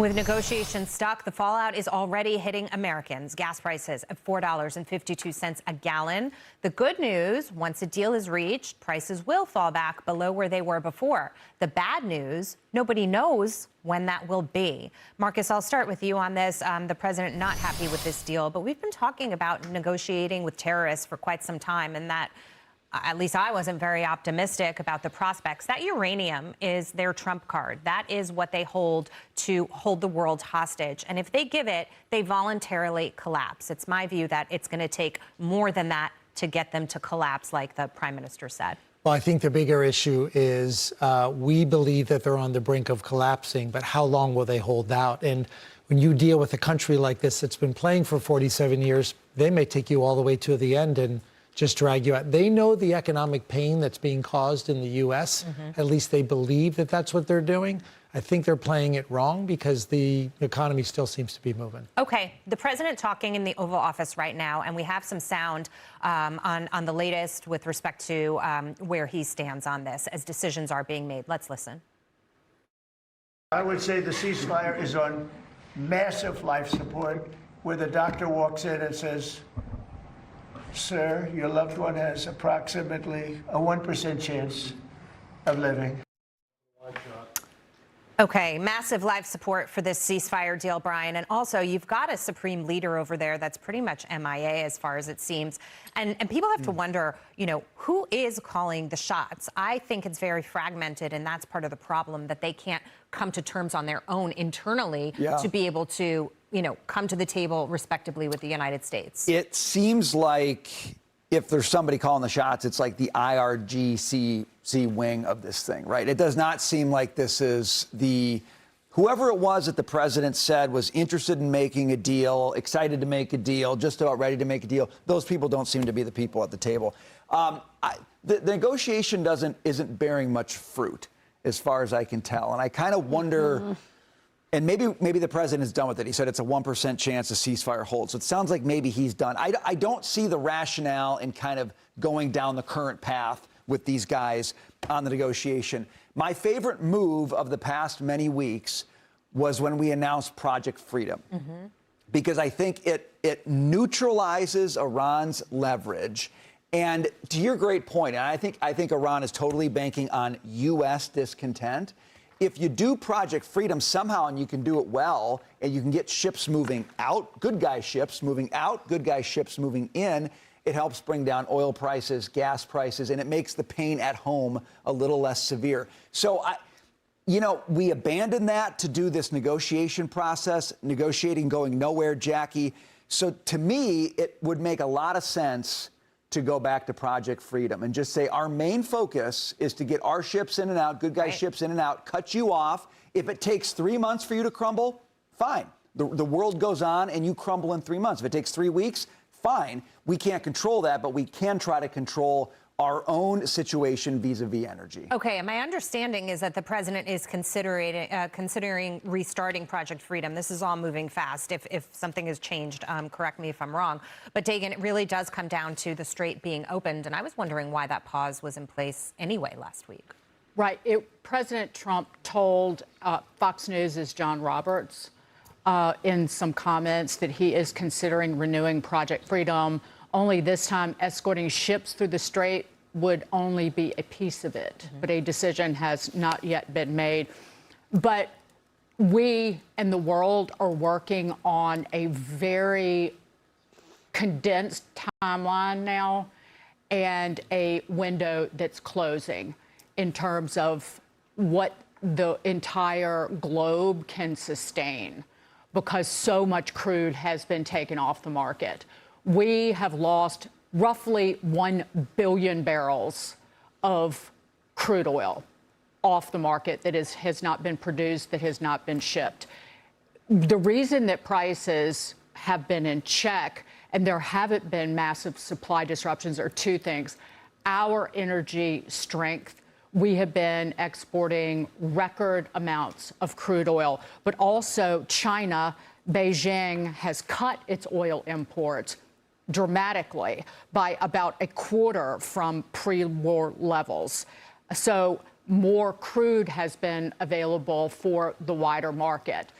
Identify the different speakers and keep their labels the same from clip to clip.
Speaker 1: With negotiations stuck, the fallout is already hitting Americans. Gas prices at $4.52 a gallon. The good news, once a deal is reached, prices will fall back below where they were before. The bad news, nobody knows when that will be. Marcus, I'll start with you on this. The president not happy with this deal, but we've been talking about negotiating with terrorists for quite some time, and that at least I wasn't very optimistic about the prospects. That uranium is their trump card. That is what they hold to hold the world hostage. And if they give it, they voluntarily collapse. It's my view that it's going to take more than that to get them to collapse, like the prime minister said.
Speaker 2: Well, I think the bigger issue is we believe that they're on the brink of collapsing, but how long will they hold out? And when you deal with a country like this that's been playing for 47 years, they may take you all the way to the end and just drag you out. They know the economic pain that's being caused in the U.S. At least they believe that that's what they're doing. I think they're playing it wrong because the economy still seems to be moving.
Speaker 1: Okay, the president talking in the Oval Office right now, and we have some sound on the latest with respect to where he stands on this as decisions are being made. Let's listen.
Speaker 3: I would say the ceasefire is on massive life support, where the doctor walks in and says, "Sir, your loved one has approximately a 1% chance of living."
Speaker 1: Okay, massive life support for this ceasefire deal, Brian. And also, you've got a supreme leader over there that's pretty much MIA as far as it seems. And people have to wonder, you know, who is calling the shots? I think it's very fragmented, and that's part of the problem, that they can't come to terms on their own internally to be able to, you know, come to the table respectively with the United States.
Speaker 4: It seems like if there's somebody calling the shots, it's like the IRGC wing of this thing, right? It does not seem like this is whoever it was that the president said was interested in making a deal, excited to make a deal, just about ready to make a deal. Those people don't seem to be the people at the table. The negotiation isn't bearing much fruit, as far as I can tell. And I kind of wonder, and maybe the president is done with it. He said it's a 1% chance a ceasefire holds. So it sounds like maybe he's done. I don't see the rationale in kind of going down the current path with these guys on the negotiation. My favorite move of the past many weeks was when we announced Project Freedom, because I think it neutralizes Iran's leverage. And to your great point, and I think Iran is totally banking on U.S. discontent. If you do Project Freedom somehow, and you can do it well, and you can get ships moving out, good guy ships moving out, good guy ships moving in, it helps bring down oil prices, gas prices, and it makes the pain at home a little less severe. So, we abandoned that to do this negotiation process, negotiating going nowhere, Jackie. So to me, it would make a lot of sense to go back to Project Freedom and just say our main focus is to get our ships in and out, good guy ships in and out, cut you off. If it takes 3 months for you to crumble, fine. The world goes on and you crumble in 3 months. If it takes 3 weeks, fine. We can't control that, but we can try to control our own situation vis-a-vis energy.
Speaker 1: Okay, and my understanding is that the president is considering restarting Project Freedom. This is all moving fast. If something has changed, correct me if I'm wrong. But Dagan, it really does come down to the strait being opened, and I was wondering why that pause was in place anyway last week.
Speaker 5: Right. President Trump told Fox News' John Roberts in some comments that he is considering renewing Project Freedom. Only this time, escorting ships through the strait would only be a piece of it. But a decision has not yet been made. But we and the world are working on a very condensed timeline now, and a window that's closing in terms of what the entire globe can sustain, because so much crude has been taken off the market. We have lost roughly 1 billion barrels of crude oil off the market that has not been produced, that has not been shipped. The reason that prices have been in check and there haven't been massive supply disruptions are two things. Our energy strength. We have been exporting record amounts of crude oil, but also China, Beijing has cut its oil imports dramatically by about a quarter from pre-war levels. So more crude has been available for the wider market.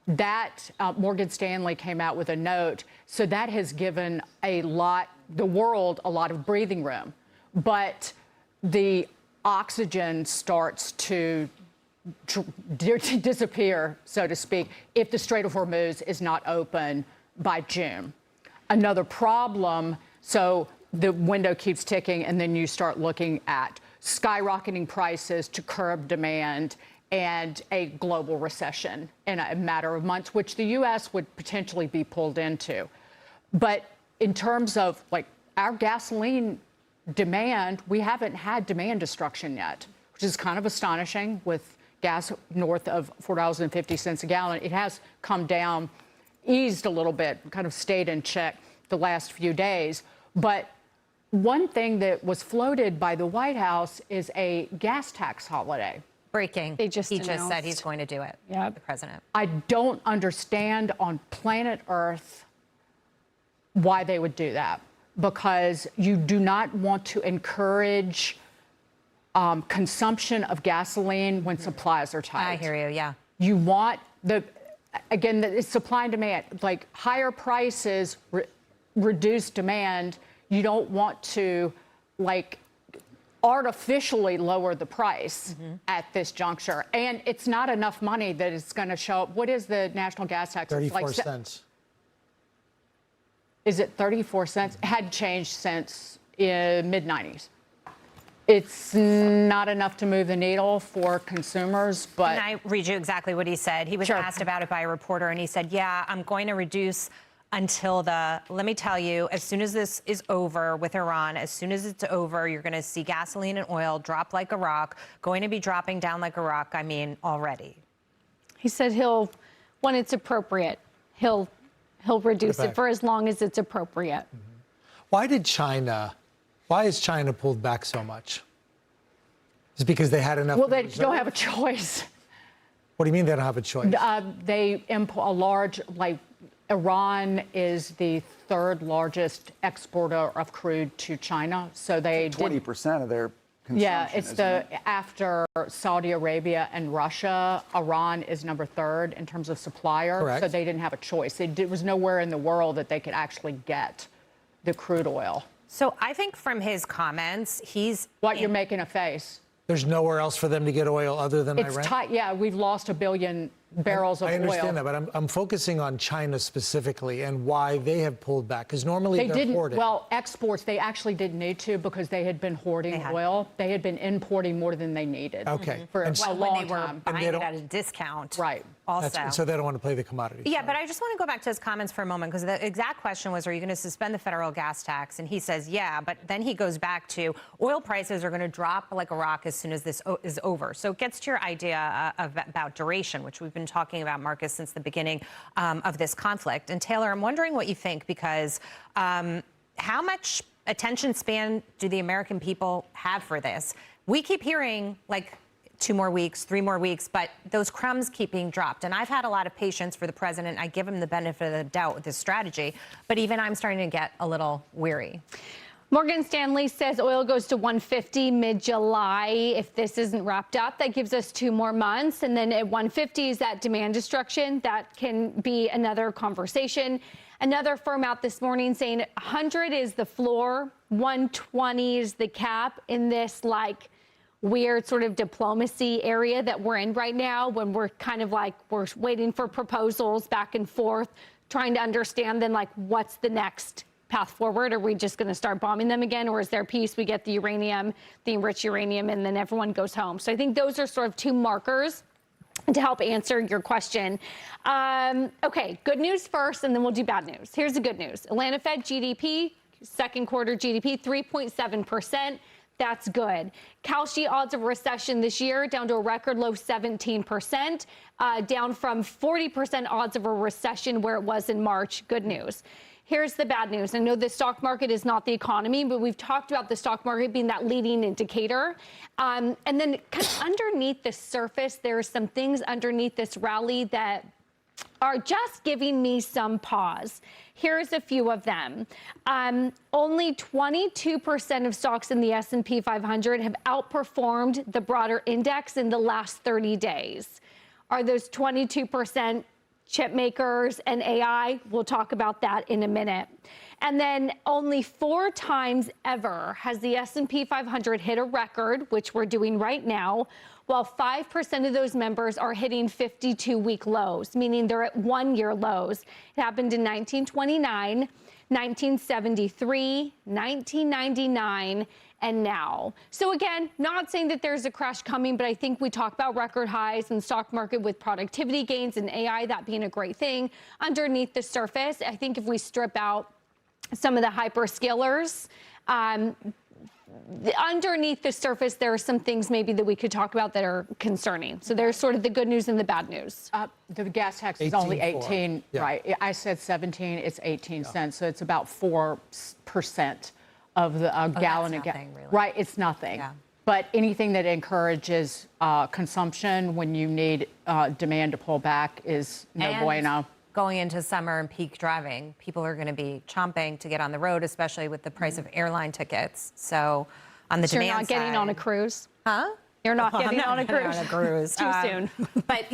Speaker 5: that Morgan Stanley came out with a note. So that has given the world a lot of breathing room. But the oxygen starts to disappear, so to speak, if the Strait of Hormuz is not open by June. Another problem, so the window keeps ticking, and then you start looking at skyrocketing prices to curb demand and a global recession in a matter of months, which the U.S. would potentially be pulled into. But in terms of like our gasoline demand, we haven't had demand destruction yet, which is kind of astonishing with gas north of $4.50 a gallon. It has come down, eased a little bit, kind of stayed in check the last few days. But one thing that was floated by the White House is a gas tax holiday.
Speaker 1: Breaking.
Speaker 6: He just
Speaker 1: said he's going to do it.
Speaker 6: Yep.
Speaker 1: The president.
Speaker 5: I don't understand on planet Earth why they would do that, because you do not want to encourage consumption of gasoline when supplies are tight.
Speaker 1: I hear you, yeah.
Speaker 5: You want the supply and demand, like higher prices, reduce demand. You don't want to like artificially lower the price at this juncture. And it's not enough money that it's going to show up. What is the national gas tax?
Speaker 2: 34 cents.
Speaker 5: Is it 34 cents? It hadn't changed since mid-90s. It's not enough to move the needle for consumers, but...
Speaker 1: Can I read you exactly what he said? He was asked about it by a reporter, and he said, yeah, I'm going to reduce until let me tell you, as soon as this is over with Iran, as soon as it's over, you're going to see gasoline and oil drop like a rock, going to be dropping down like a rock, I mean, already.
Speaker 6: He said when it's appropriate, he'll reduce it for as long as it's appropriate.
Speaker 2: Why has China pulled back so much? Is it because they had enough?
Speaker 5: Well, they don't have a choice.
Speaker 2: What do you mean they don't have a choice?
Speaker 5: They import a large, like, Iran is the third largest exporter of crude to China. So they
Speaker 4: 20% of their consumption.
Speaker 5: Yeah, it's after Saudi Arabia and Russia, Iran is number third in terms of supplier.
Speaker 2: Correct.
Speaker 5: So they didn't have a choice. There was nowhere in the world that they could actually get the crude oil.
Speaker 1: So I think from his comments,
Speaker 5: You're making a face.
Speaker 2: There's nowhere else for them to get oil other than
Speaker 5: It's
Speaker 2: Iran?
Speaker 5: tight. Yeah, we've lost 1 billion barrels of oil.
Speaker 2: I understand that, but I'm focusing on China specifically and why they have pulled back, because normally they're hoarding.
Speaker 5: Well, exports, they actually didn't need to because they had been hoarding oil. They had been importing more than they needed.
Speaker 2: Okay.
Speaker 5: For a long
Speaker 1: when they were
Speaker 5: time.
Speaker 1: buying it at a discount.
Speaker 5: Right.
Speaker 1: Also.
Speaker 2: So they don't want to play the commodity.
Speaker 1: Yeah, but I just want to go back to his comments for a moment, because the exact question was, are you going to suspend the federal gas tax? And he says, yeah, but then he goes back to oil prices are going to drop like a rock as soon as this is over. So it gets to your idea about duration, which we've been talking about, Marcus, since the beginning of this conflict. And Taylor, I'm wondering what you think, because how much attention span do the American people have for this? We keep hearing, like, 2 more weeks, 3 more weeks, but those crumbs keep being dropped. And I've had a lot of patience for the president. I give him the benefit of the doubt with this strategy, but even I'm starting to get a little weary.
Speaker 6: Morgan Stanley says oil goes to 150 mid-July. If this isn't wrapped up, that gives us 2 more months. And then at 150 is that demand destruction. That can be another conversation. Another firm out this morning saying 100 is the floor, 120 is the cap in this, like, weird sort of diplomacy area that we're in right now, when we're kind of like, we're waiting for proposals back and forth, trying to understand then, like, what's the next path forward? Are we just going to start bombing them again? Or is there peace? We get the uranium, the enriched uranium, and then everyone goes home. So I think those are sort of 2 markers to help answer your question. Okay, good news first, and then we'll do bad news. Here's the good news. Atlanta Fed GDP, second quarter GDP, 3.7%. That's good. Kalshi odds of recession this year down to a record low 17%, down from 40% odds of a recession where it was in March. Good news. Here's the bad news. I know the stock market is not the economy, but we've talked about the stock market being that leading indicator. And then kind of underneath the surface, there are some things underneath this rally that are just giving me some pause. Here's a few of them. Only 22% of stocks in the S&P 500 have outperformed the broader index in the last 30 days. Are those 22% chip makers and AI. We'll talk about that in a minute. And then only 4 times ever has the S&P 500 hit a record, which we're doing right now, while 5% of those members are hitting 52-week lows, meaning they're at 1-year lows. It happened in 1929, 1973, 1999, and now. So again, not saying that there's a crash coming, but I think we talk about record highs in the stock market with productivity gains and AI, that being a great thing. Underneath the surface, I think if we strip out some of the hyperscalers, underneath the surface, there are some things maybe that we could talk about that are concerning. So there's sort of the good news and the bad news.
Speaker 5: The gas tax is only 18,
Speaker 2: yeah.
Speaker 5: right? I said 17, it's 18 cents. So it's about 4% of the gallon of gas.
Speaker 1: Really.
Speaker 5: Right, it's nothing.
Speaker 1: Yeah.
Speaker 5: But anything that encourages consumption when you need demand to pull back is no bueno.
Speaker 1: Going into summer and peak driving, people are going to be chomping to get on the road, especially with the price of airline tickets. So on the
Speaker 6: So you're
Speaker 1: demand
Speaker 6: not getting
Speaker 1: side,
Speaker 6: on a cruise?
Speaker 1: huh?
Speaker 6: You're not
Speaker 1: Well,
Speaker 6: getting
Speaker 1: I'm
Speaker 6: on a
Speaker 1: not getting
Speaker 6: cruise?
Speaker 1: on a cruise.
Speaker 6: Too soon.
Speaker 1: But